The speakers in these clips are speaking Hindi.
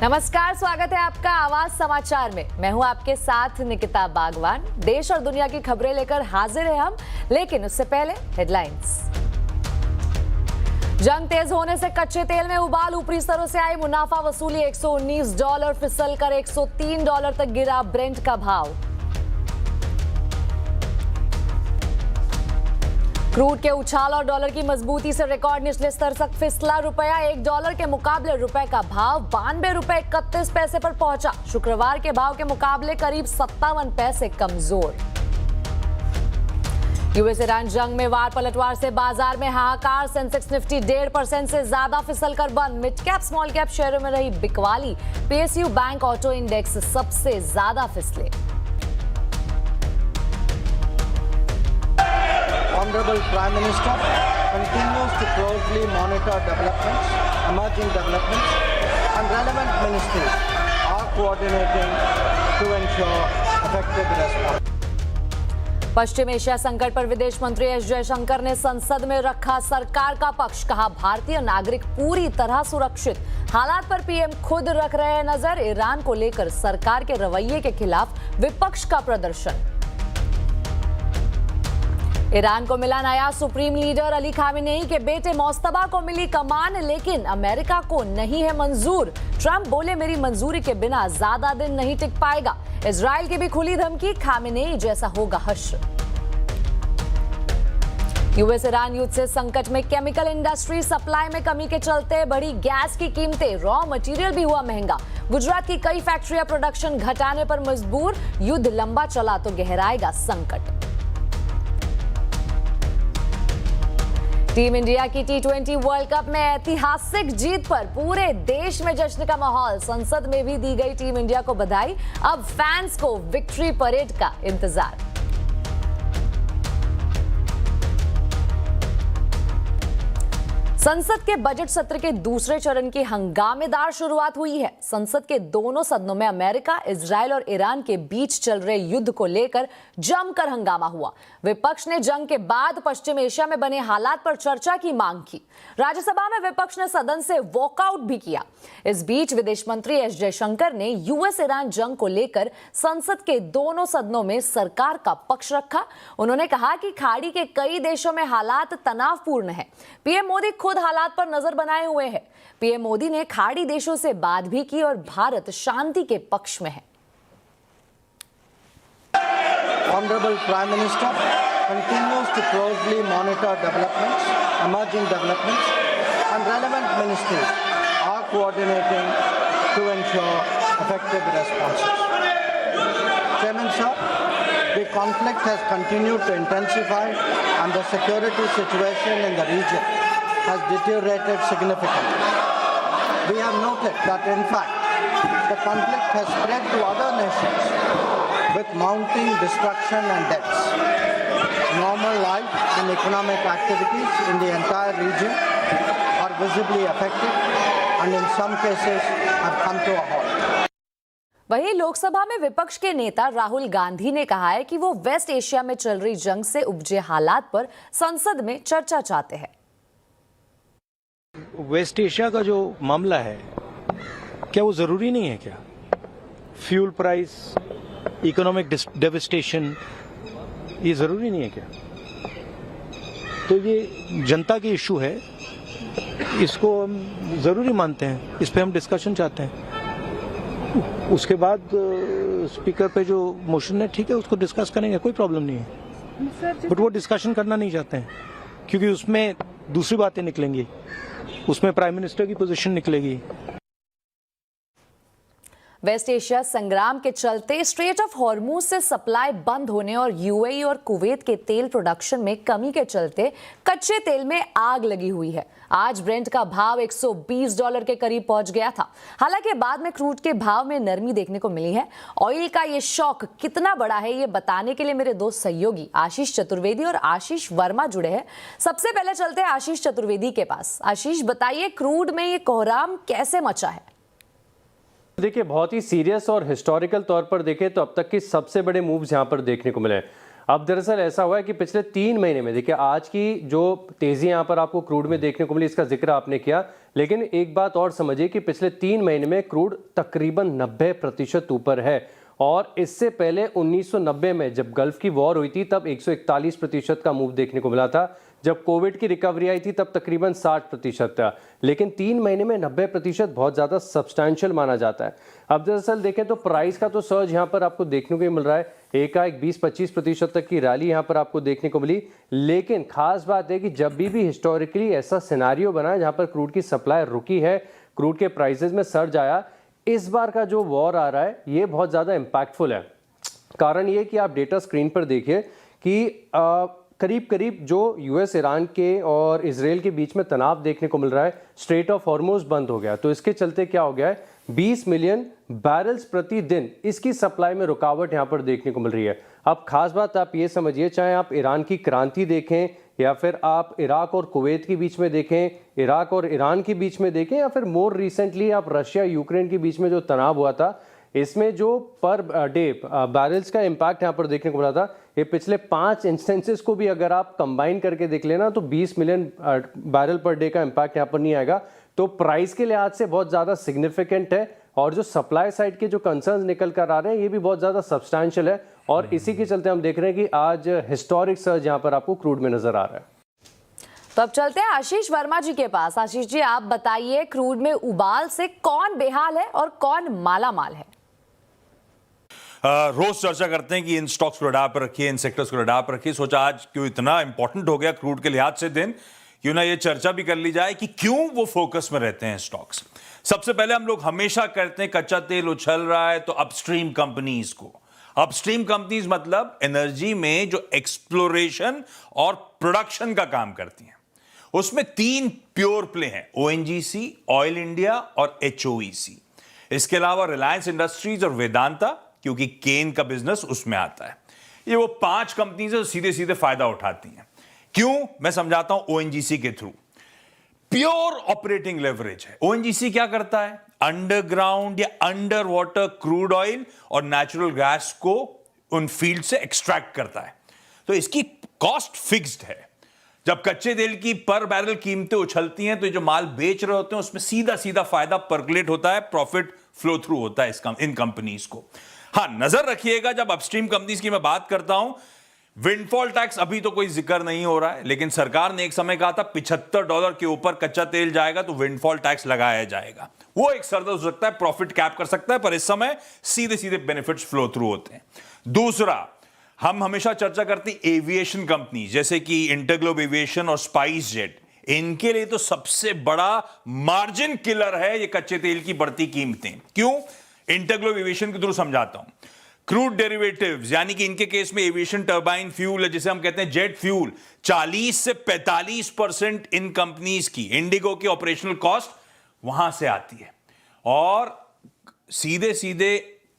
नमस्कार, स्वागत है आपका आवाज समाचार में। मैं हूं आपके साथ निकिता बागवान। देश और दुनिया की खबरें लेकर हाजिर हैं हम, लेकिन उससे पहले हेडलाइंस। जंग तेज होने से कच्चे तेल में उबाल, ऊपरी स्तरों से आई मुनाफा वसूली। $119 फिसल कर $103 तक गिरा ब्रेंट का भाव। क्रूड के उछाल और डॉलर की मजबूती से रिकॉर्ड निचले स्तर तक फिसला रुपया। $1 के मुकाबले रुपए का भाव ₹92.31 पर पहुंचा। शुक्रवार के भाव के मुकाबले करीब 57 पैसे कमजोर। यूएस ईरान जंग में वार पलटवार से बाजार में हाहाकार। सेंसेक्स निफ्टी 1.5% से ज्यादा फिसल कर बंद। मिड कैप स्मॉल कैप शेयरों में रही बिकवाली। पीएसयू बैंक ऑटो इंडेक्स सबसे ज्यादा फिसले। Honorable Prime Minister continues to closely monitor developments, emerging developments, and relevant ministries are coordinating to ensure effective response. Paschim Asia संकट पर विदेश मंत्री एस जयशंकर ने संसद में रखा सरकार का पक्ष। कहा, भारतीय नागरिक पूरी तरह सुरक्षित। हालात पर पीएम खुद रख रहे हैं नजर। ईरान को लेकर सरकार के रवैये के खिलाफ विपक्ष का प्रदर्शन। ईरान को मिला नया सुप्रीम लीडर। अली खामेनेई के बेटे मोस्तबा को मिली कमान, लेकिन अमेरिका को नहीं है मंजूर। ट्रंप बोले, मेरी मंजूरी के बिना ज्यादा दिन नहीं टिक पाएगा। इजराइल की भी खुली धमकी, खामेनेई जैसा होगा हश्र। यूएस ईरान युद्ध से संकट में केमिकल इंडस्ट्री। सप्लाई में कमी के चलते बढ़ी गैस की कीमतें। रॉ मटेरियल भी हुआ महंगा। गुजरात की कई फैक्ट्रियां प्रोडक्शन घटाने पर मजबूर। युद्ध लंबा चला तो गहराएगा संकट। टीम इंडिया की T20 वर्ल्ड कप में ऐतिहासिक जीत पर पूरे देश में जश्न का माहौल। संसद में भी दी गई टीम इंडिया को बधाई। अब फैंस को विक्ट्री परेड का इंतजार। संसद के बजट सत्र के दूसरे चरण की हंगामेदार शुरुआत हुई है। संसद के दोनों सदनों में अमेरिका, इजराइल और ईरान के बीच चल रहे युद्ध को लेकर जमकर हंगामा हुआ। विपक्ष ने जंग के बाद पश्चिम एशिया में बने हालात पर चर्चा की मांग की। राज्यसभा में विपक्ष ने सदन से वॉकआउट भी किया। इस बीच विदेश मंत्री एस जयशंकर ने यूएस ईरान जंग को लेकर संसद के दोनों सदनों में सरकार का पक्ष रखा। उन्होंने कहा कि खाड़ी के कई देशों में हालात तनावपूर्ण है। पीएम मोदी खुद हालात पर नजर बनाए हुए हैं। पीएम मोदी ने खाड़ी देशों से बात भी की और भारत शांति के पक्ष में है। Honorable Prime Minister continues to closely monitor developments, emerging developments, and relevant ministries are coordinating to ensure effective responses. Chairman sir, the conflict has continued to intensify and the security situation in the region has deteriorated significantly. We have noted that in fact the conflict has spread to other nations with mounting destruction and deaths. Normal life and economic activities in the entire region are visibly affected and in some cases have come to a halt. वहीं लोकसभा में विपक्ष के नेता राहुल गांधी ने कहा है कि वो वेस्ट एशिया में चल रही जंग से उपजे हालात पर संसद में चर्चा चाहते हैं। वेस्ट एशिया का जो मामला है, क्या वो जरूरी नहीं है क्या? फ्यूल प्राइस, इकोनॉमिक डेविस्टेशन, ये जरूरी नहीं है क्या? तो ये जनता की इशू है, इसको हम जरूरी मानते हैं, इस पे हम डिस्कशन चाहते हैं। उसके बाद स्पीकर पे जो मोशन है, ठीक है, उसको डिस्कस करेंगे, कोई प्रॉब्लम नहीं है। बट वो डिस्कशन करना नहीं चाहते हैं क्योंकि उसमें दूसरी बातें निकलेंगी, उसमें प्राइम मिनिस्टर की पोजीशन निकलेगी। वेस्ट एशिया संग्राम के चलते स्ट्रेट ऑफ हॉर्मूज से सप्लाई बंद होने और यूएई और कुवैत के तेल प्रोडक्शन में कमी के चलते कच्चे तेल में आग लगी हुई है। आज ब्रेंट का भाव $120 के करीब पहुंच गया था। हालांकि बाद में क्रूड के भाव में नरमी देखने को मिली है। ऑयल का ये शॉक कितना बड़ा है, ये बताने के लिए मेरे दो सहयोगी आशीष चतुर्वेदी और आशीष वर्मा जुड़े हैं। सबसे पहले चलते हैं आशीष चतुर्वेदी के पास। आशीष, बताइए, क्रूड में ये कोहराम कैसे मचा है? देखिए, बहुत ही सीरियस और हिस्टोरिकल तौर पर देखें तो अब तक के सबसे बड़े मूव्स यहाँ पर देखने को मिले हैं। अब दरअसल ऐसा हुआ है कि पिछले 3 महीने में देखिए आज की जो तेजी यहाँ पर आपको क्रूड में देखने को मिली, इसका जिक्र आपने किया, लेकिन एक बात और समझिए कि पिछले 3 महीने में क्रूड तकरीबन 90% ऊपर है। और इससे पहले 1990 में जब गल्फ की वॉर हुई थी तब 141% का मूव देखने को मिला था। जब कोविड की रिकवरी आई थी तब तकरीबन 60% था, लेकिन 3 महीने में 90% बहुत ज़्यादा सब्सटैंशियल माना जाता है। अब दरअसल देखें तो प्राइस का तो सर्ज यहाँ पर आपको देखने को मिल रहा है, एकाएक 20-25% तक की रैली यहाँ पर आपको देखने को मिली। लेकिन खास बात है कि जब भी हिस्टोरिकली ऐसा सिनेरियो बना है जहाँ पर क्रूड की सप्लाई रुकी है, क्रूड के प्राइसेस में सर्ज आया, इस बार का जो वॉर आ रहा है ये बहुत ज़्यादा इम्पैक्टफुल है। कारण ये कि आप डेटा स्क्रीन पर देखिए कि करीब करीब जो यूएस ईरान के और इजराइल के बीच में तनाव देखने को मिल रहा है, स्ट्रेट ऑफ हॉर्मुज बंद हो गया, तो इसके चलते क्या हो गया है, 20 मिलियन बैरल्स प्रति दिन इसकी सप्लाई में रुकावट यहाँ पर देखने को मिल रही है। अब खास बात आप ये समझिए, चाहे आप ईरान की क्रांति देखें या फिर आप इराक और कुवैत के बीच में देखें, इराक और ईरान के बीच में देखें, या फिर मोर रिसेंटली आप रशिया यूक्रेन के बीच में जो तनाव हुआ था, इसमें जो पर डे बैरल्स का इम्पैक्ट यहाँ पर देखने को मिला था, ये पिछले 5 इंस्टेंसेस को भी अगर आप कंबाइन करके देख लेना तो 20 मिलियन बैरल पर डे का इम्पैक्ट यहाँ पर नहीं आएगा। तो प्राइस के लिहाज से बहुत ज़्यादा सिग्निफिकेंट है, और जो सप्लाई साइड के जो कंसर्न्स निकल कर आ रहे हैं ये भी बहुत ज़्यादा सब्सटैंशियल है, और इसी के चलते हम देख रहे हैं कि आज हिस्टोरिक सर्ज यहाँ पर आपको क्रूड में नजर आ रहा है। तो अब चलते हैं आशीष वर्मा जी के पास। आशीष जी, आप बताइए, क्रूड में उबाल से कौन बेहाल है और कौन मालामाल है? रोज चर्चा करते हैं कि इन स्टॉक्स को रडार पर रखिए, इन सेक्टर्स को रडार पर रखिए। सोचा आज क्यों इतना इंपॉर्टेंट हो गया क्रूड के लिहाज से दिन, क्यों ना ये चर्चा भी कर ली जाए कि क्यों वो फोकस में रहते हैं स्टॉक्स। सबसे पहले हम लोग हमेशा कहते हैं कच्चा तेल उछल रहा है तो अपस्ट्रीम कंपनीज को। अपस्ट्रीम कंपनीज मतलब एनर्जी में जो एक्सप्लोरेशन और प्रोडक्शन का काम करती हैं। उसमें 3 प्योर प्ले हैं, ONGC, ऑयल इंडिया और HOEC। इसके अलावा रिलायंस इंडस्ट्रीज और वेदांता, क्योंकि केन का बिजनेस उसमें आता है। ये वो 5 कंपनीज है सीधे सीधे फायदा उठाती हैं। क्यों, मैं समझाता हूं। ONGC के थ्रू प्योर ऑपरेटिंग लेवरेज है। ONGC क्या करता है, अंडरग्राउंड या अंडर वाटर क्रूड ऑयल और नेचुरल गैस को उन फील्ड से एक्सट्रैक्ट करता है। तो इसकी कॉस्ट फिक्स्ड है। जब कच्चे तेल की पर बैरल कीमतें उछलती हैं तो जो माल बेच रहे होते हैं उसमें सीधा सीधा फायदा परकुलेट होता है, प्रॉफिट फ्लो थ्रू होता है इन कंपनीज को। हां, नजर रखिएगा जब अपस्ट्रीम कंपनीज की मैं बात करता हूं, विंडफॉल टैक्स अभी तो कोई जिक्र नहीं हो रहा है, लेकिन सरकार ने एक समय कहा था $75 के ऊपर कच्चा तेल जाएगा तो विंडफॉल टैक्स लगाया जाएगा। वो एक सरदर्द हो सकता है, प्रॉफिट कैप कर सकता है, पर इस समय सीधे सीधे बेनिफिट्स फ्लो थ्रू होते हैं। दूसरा, हम हमेशा चर्चा करते हैं एविएशन कंपनी जैसे कि इंटरग्लोब एविएशन और स्पाइस जेट। इनके लिए तो सबसे बड़ा मार्जिन किलर है ये कच्चे तेल की बढ़ती कीमतें। क्यों, इंटरग्लोब एविएशन के थ्रू समझाता हूं। क्रूड डेरिवेटिव्स यानी कि इनके केस में एविएशन टर्बाइन फ्यूल है जिसे हम कहते हैं जेट फ्यूल, 40 से 45% इन कंपनीज की, इंडिगो की ऑपरेशनल कॉस्ट वहां से आती है। और सीधे सीधे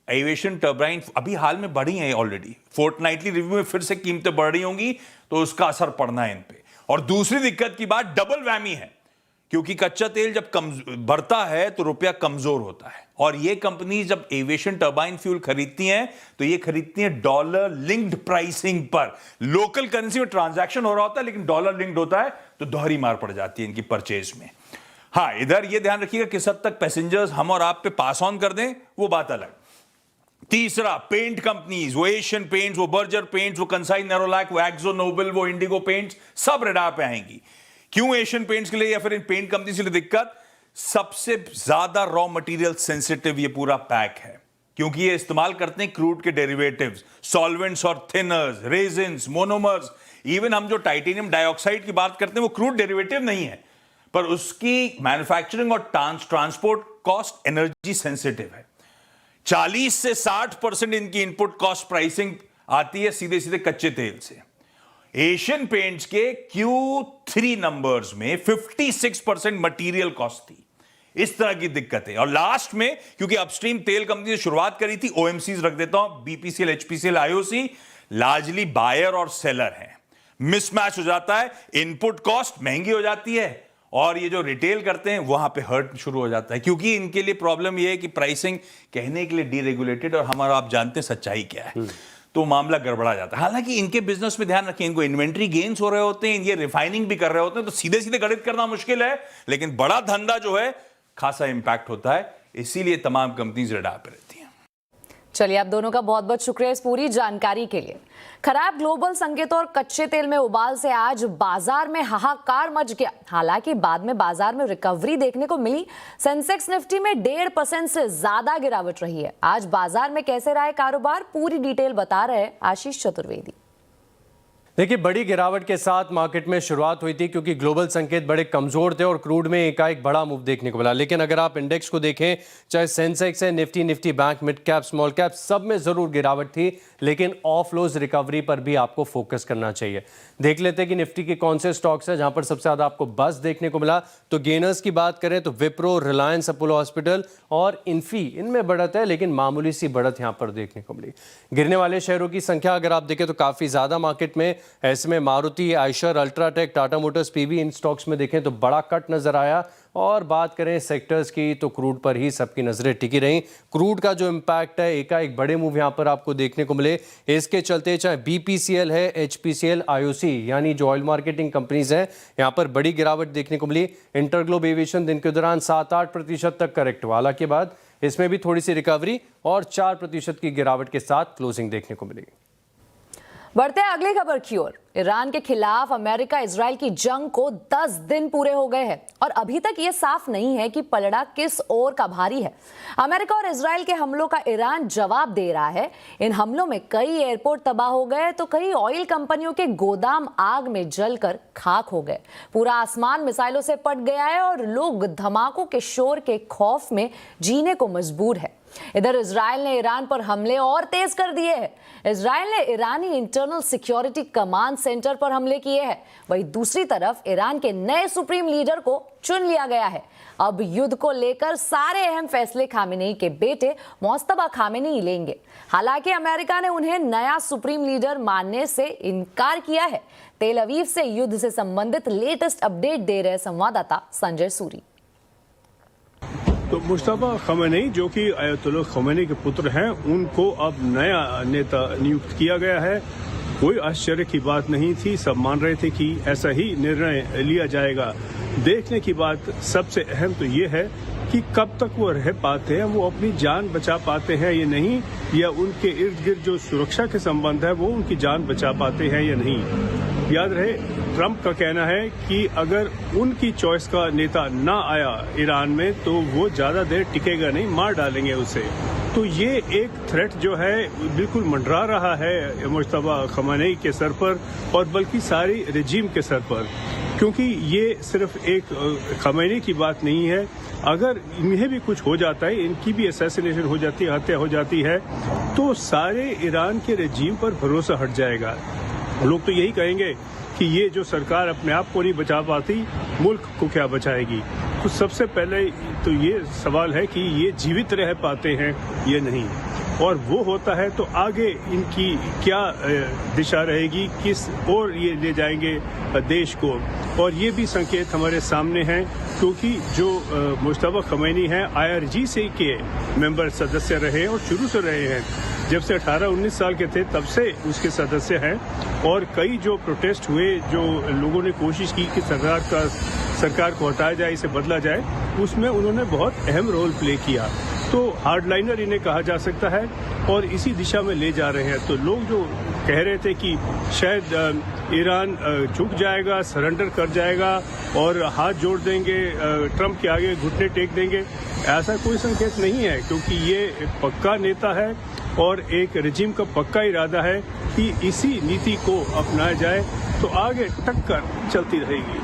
एविएशन टर्बाइन अभी हाल में बढ़ी है ऑलरेडी, फोर्टनाइटली रिव्यू में फिर से कीमतें बढ़ रही होंगी तो उसका असर पड़ना है इन पे। और दूसरी दिक्कत की बात डबल वैमी है, क्योंकि कच्चा तेल जब बढ़ता है तो रुपया कमजोर होता है, और ये कंपनी जब एविएशन टर्बाइन फ्यूल खरीदती हैं तो ये खरीदती हैं डॉलर लिंक्ड प्राइसिंग पर। लोकल करेंसी में ट्रांजैक्शन हो रहा होता है लेकिन डॉलर लिंक्ड होता है तो दोहरी मार पड़ जाती है इनकी परचेज में। हाँ, इधर ये ध्यान रखिएगा किस हद तक पैसेंजर्स हम और आप पे पास ऑन कर दें वो बात अलग। तीसरा, पेंट कंपनीज, वो एशियन पेंट्स, वो बर्जर पेंट्स, वो कंसाई नेरोलैक, वो एक्सो नोबल, वो इंडिगो पेंट्स, सब रडार पे आएंगी। क्यों एशियन पेंट्स के लिए या फिर इन पेंट कंपनी के लिए दिक्कत, सबसे ज्यादा रॉ मटेरियल सेंसिटिव ये पूरा पैक है, क्योंकि ये इस्तेमाल करते हैं क्रूड के डेरिवेटिव्स, सॉल्वेंट्स और थिनर्स, रेजिन्स, मोनोमर्स। इवन हम जो टाइटेनियम डाइऑक्साइड की बात करते हैं वो क्रूड डेरिवेटिव नहीं है, पर उसकी मैन्युफैक्चरिंग और ट्रांसपोर्ट कॉस्ट एनर्जी सेंसिटिव है। 40 से 60% इनकी इनपुट कॉस्ट प्राइसिंग आती है सीधे सीधे कच्चे तेल से। एशियन पेंट्स के Q3 नंबर्स में 56% मटेरियल कॉस्ट थी। इस तरह की दिक्कत है। और लास्ट में, क्योंकि अपस्ट्रीम तेल कंपनी से शुरुआत करी थी, OMCs रख देता हूं, BPCL, HPCL, IOC largely buyer और सेलर हैं। मिसमैच हो जाता है, इनपुट कॉस्ट महंगी हो जाती है और ये जो रिटेल करते हैं वहां पे हर्ट शुरू हो जाता है, क्योंकि इनके लिए प्रॉब्लम ये है कि प्राइसिंग कहने के लिए डीरेगुलेटेड, और हमारा आप जानते हैं सच्चाई क्या है। तो मामला गड़बड़ा जाता है। हालांकि इनके बिजनेस में ध्यान रखिए, इनको इन्वेंट्री गेन्स हो रहे होते हैं, ये रिफाइनिंग भी कर रहे होते हैं, तो सीधे सीधे गणित करना मुश्किल है, लेकिन बड़ा धंधा जो है खासा इंपैक्ट होता है, इसीलिए तमाम कंपनीज रडार पे रहती हैं। चलिए, आप दोनों का बहुत बहुत शुक्रिया इस पूरी जानकारी के लिए। खराब ग्लोबल संकेतों और कच्चे तेल में उबाल से आज बाजार में हाहाकार मच गया। हालांकि बाद में बाजार में रिकवरी देखने को मिली। सेंसेक्स निफ्टी में 1.5% से ज्यादा गिरावट रही है। आज बाजार में कैसे रहा है कारोबार, पूरी डिटेल बता रहे हैं आशीष चतुर्वेदी। देखिए, बड़ी गिरावट के साथ मार्केट में शुरुआत हुई थी क्योंकि ग्लोबल संकेत बड़े कमजोर थे और क्रूड में एकाएक बड़ा मूव देखने को मिला। लेकिन अगर आप इंडेक्स को देखें, चाहे सेंसेक्स है, Nifty bank, mid cap, small cap, सब में जरूर गिरावट थी, लेकिन ऑफ लोज रिकवरी पर भी आपको फोकस करना चाहिए। देख लेते हैं कि निफ्टी के कौन से स्टॉक्स हैं जहां पर सबसे ज्यादा आपको बस देखने को मिला। तो गेनर्स की बात करें तो विप्रो, रिलायंस, अपोलो हॉस्पिटल और इन्फी, इनमें बढ़त है, लेकिन मामूली सी बढ़त यहां पर देखने को मिली। गिरने वाले शेयरों की संख्या अगर आप देखें तो काफी ज्यादा मार्केट में, ऐसे में मारुति, आयशर, अल्ट्राटेक, टाटा मोटर्स, पीवी, इन स्टॉक्स में देखें तो बड़ा कट नजर आया। और बात करें सेक्टर्स की तो क्रूड पर ही सबकी नजरें टिकी रहीं। क्रूड का जो इम्पैक्ट है, एकाएक बड़े मूव यहां पर आपको देखने को मिले। इसके चलते चाहे बीपीसीएल है, एचपीसीएल, आईओसी यानी जो ऑयल मार्केटिंग कंपनीज हैं, यहां पर बड़ी गिरावट देखने को मिली। इंटरग्लोब एविएशन दिन के दौरान 7-8% तक करेक्ट हुआ, हालांकि बाद इसमें भी थोड़ी सी रिकवरी और 4% की गिरावट के साथ क्लोजिंग देखने को मिली। बढ़ते हैं अगली खबर की ओर। ईरान के खिलाफ अमेरिका इजराइल की जंग को 10 दिन पूरे हो गए हैं और अभी तक ये साफ नहीं है कि पलड़ा किस ओर का भारी है। अमेरिका और इजराइल के हमलों का ईरान जवाब दे रहा है। इन हमलों में कई एयरपोर्ट तबाह हो गए तो कई ऑयल कंपनियों के गोदाम आग में जलकर खाक हो गए। पूरा आसमान मिसाइलों से पट गया है और लोग धमाकों के शोर के खौफ में जीने को मजबूर है। इधर इजराइल ने ईरान पर हमले और तेज कर दिए हैं। इजराइल ने ईरानी इंटरनल सिक्योरिटी कमांड सेंटर पर हमले किए हैं। वहीं दूसरी तरफ ईरान के नए सुप्रीम लीडर को चुन लिया गया है। अब युद्ध को लेकर सारे अहम फैसले खामेनेई के बेटे मोस्तफा खामेनेई लेंगे। हालांकि अमेरिका ने उन्हें नया सुप्रीम लीडर मानने से इनकार किया है। तेल अवीव से युद्ध से संबंधित लेटेस्ट अपडेट दे रहे संवाददाता संजय सूरी। तो मुस्तफा खमेनी जो कि अयतुल्ला खमेनी के पुत्र हैं, उनको अब नया नेता नियुक्त किया गया है। कोई आश्चर्य की बात नहीं थी, सब मान रहे थे कि ऐसा ही निर्णय लिया जाएगा। देखने की बात सबसे अहम तो ये है कि कब तक वो रह पाते हैं, वो अपनी जान बचा पाते हैं या नहीं, या उनके इर्द गिर्द जो सुरक्षा के संबंध है वो उनकी जान बचा पाते हैं या नहीं। याद रहे, ट्रंप का कहना है कि अगर उनकी चॉइस का नेता ना आया ईरान में तो वो ज्यादा देर टिकेगा नहीं, मार डालेंगे उसे। तो ये एक थ्रेट जो है बिल्कुल मंडरा रहा है मुस्तफा खमेनी के सर पर और बल्कि सारी रेजिम के सर पर, क्योंकि ये सिर्फ एक खमेनी की बात नहीं है। अगर इन्हें भी कुछ हो जाता है, इनकी भी असैसिनेशन हो जाती है, हत्या हो जाती है, तो सारे ईरान के रेजिम पर भरोसा हट जाएगा। लोग तो यही कहेंगे कि ये जो सरकार अपने आप को नहीं बचा पाती, मुल्क को क्या बचाएगी। तो सबसे पहले तो ये सवाल है कि ये जीवित रह पाते हैं या नहीं, और वो होता है तो आगे इनकी क्या दिशा रहेगी, किस ओर ये ले जाएंगे देश को। और ये भी संकेत हमारे सामने हैं, क्योंकि जो मुस्तफा खमेनी हैं IRGC के मेंबर सदस्य रहे और शुरू से रहे हैं, जब से 18-19 साल के थे तब से उसके सदस्य हैं। और कई जो प्रोटेस्ट हुए, जो लोगों ने कोशिश की कि सरकार को हटाया जाए, इसे बदला जाए, उसमें उन्होंने बहुत अहम रोल प्ले किया। तो हार्डलाइनर इन्हें कहा जा सकता है और इसी दिशा में ले जा रहे हैं। तो लोग जो कह रहे थे कि शायद ईरान झुक जाएगा, सरेंडर कर जाएगा और हाथ जोड़ देंगे, ट्रंप के आगे घुटने टेक देंगे, ऐसा कोई संकेत नहीं है, क्योंकि ये एक पक्का नेता है और एक रेजिम का पक्का इरादा है कि इसी नीति को अपनाया जाए तो आगे टक्कर चलती रहेगी।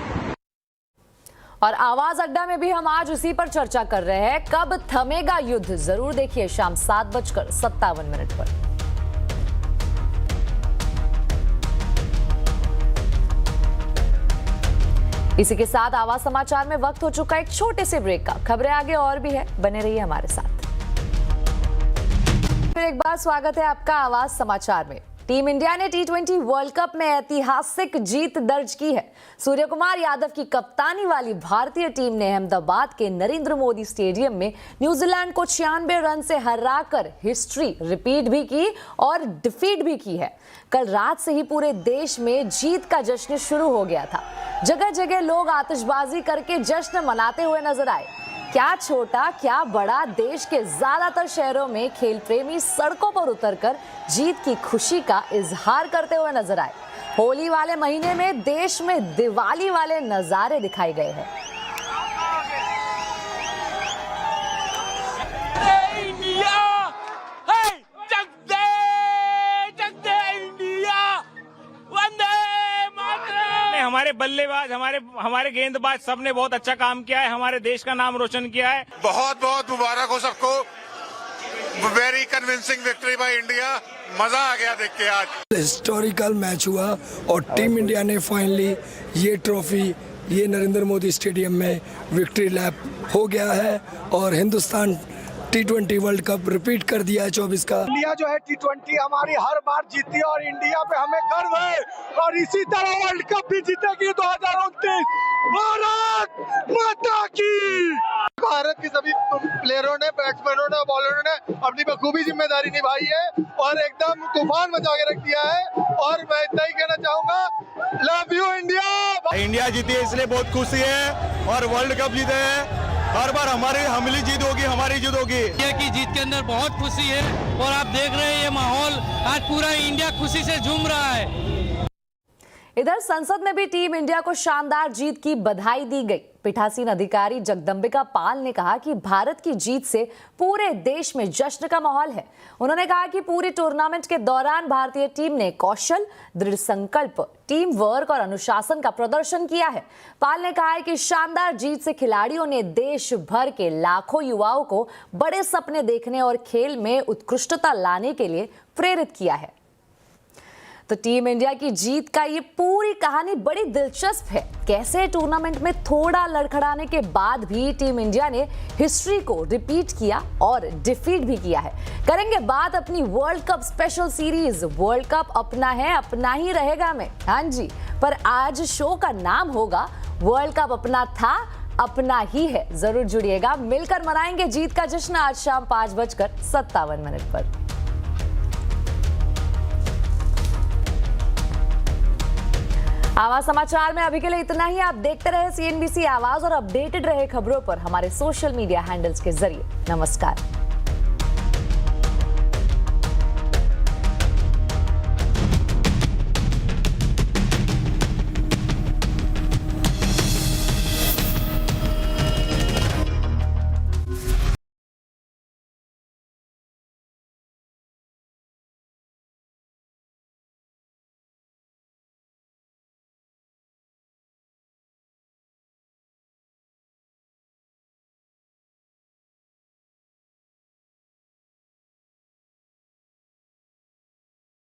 और आवाज अड्डा में भी हम आज उसी पर चर्चा कर रहे हैं, कब थमेगा युद्ध। जरूर देखिए शाम 7:57 पर। इसी के साथ आवाज समाचार में वक्त हो चुका है एक छोटे से ब्रेक का। खबरें आगे और भी है, बने रहिए हमारे साथ। फिर एक बार स्वागत है आपका आवाज समाचार में। टीम इंडिया ने T20 वर्ल्ड कप में ऐतिहासिक जीत दर्ज की है। सूर्य कुमार यादव की कप्तानी वाली भारतीय टीम ने अहमदाबाद के नरेंद्र मोदी स्टेडियम में न्यूजीलैंड को 96 रन से हराकर हिस्ट्री रिपीट भी की और डिफीट भी की है। कल रात से ही पूरे देश में जीत का जश्न शुरू हो गया था। जगह जगह लोग आतिशबाजी करके जश्न मनाते हुए नजर आए। क्या छोटा क्या बड़ा, देश के ज्यादातर शहरों में खेल प्रेमी सड़कों पर उतरकर जीत की खुशी का इजहार करते हुए नजर आए। होली वाले महीने में देश में दिवाली वाले नजारे दिखाए गए हैं। हमारे बल्लेबाज, हमारे गेंदबाज सबने बहुत अच्छा काम किया है, हमारे देश का नाम रोशन किया है। बहुत बहुत मुबारक हो सबको। Very convincing victory by India. मजा आ गया देख के। आज हिस्टोरिकल मैच हुआ और टीम इंडिया ने फाइनली ये ट्रॉफी ये नरेंद्र मोदी स्टेडियम में विक्ट्री लैप हो गया है और Hindustan T20 world cup repeat कर दिया है 24 का। इंडिया जो है T20 हमारी हर बार जीती है और इंडिया पे हमें गर्व है और इसी तरह वर्ल्ड कप भी जीतेगी 2029। भारत माता की। भारत के सभी प्लेयरों ने, बैट्समैनों ने, बॉलरों ने अपनी बखूबी जिम्मेदारी निभाई है और एकदम तूफान मचा के रख दिया है। और मैं इतना ही कहना चाहूंगा, लव यू इंडिया। इंडिया जीती है इसलिए बहुत खुशी है और वर्ल्ड कप जीते हैं। हर बार हमारी जीत होगी, हमारी जीत होगी। इंडिया की जीत के अंदर बहुत खुशी है और आप देख रहे हैं ये माहौल, आज पूरा इंडिया खुशी से झूम रहा है। इधर संसद में भी टीम इंडिया को शानदार जीत की बधाई दी गई। पीठासीन अधिकारी जगदंबिका पाल ने कहा कि भारत की जीत से पूरे देश में जश्न का माहौल है। उन्होंने कहा कि पूरी टूर्नामेंट के दौरान भारतीय टीम ने कौशल, दृढ़ संकल्प, टीम वर्क और अनुशासन का प्रदर्शन किया है। पाल ने कहा है कि शानदार जीत से खिलाड़ियों ने देश भर के लाखों युवाओं को बड़े सपने देखने और खेल में उत्कृष्टता लाने के लिए प्रेरित किया है। तो टीम इंडिया की जीत का ये पूरी कहानी बड़ी दिलचस्प है। कैसे टूर्नामेंट में थोड़ा लड़खड़ाने के बाद भी टीम इंडिया ने हिस्ट्री को रिपीट किया और डिफीट भी किया है। करेंगे बात अपनी world cup special series. World cup अपना है, अपना ही रहेगा में। हाँ जी, पर आज शो का नाम होगा वर्ल्ड कप अपना था, अपना ही है। जरूर जुड़िएगा, मिलकर मनाएंगे जीत का जश्न आज शाम 5:57 पर। आवाज समाचार में अभी के लिए इतना ही। आप देखते रहे CNBC आवाज और अपडेटेड रहे खबरों पर हमारे सोशल मीडिया हैंडल्स के जरिए। नमस्कार।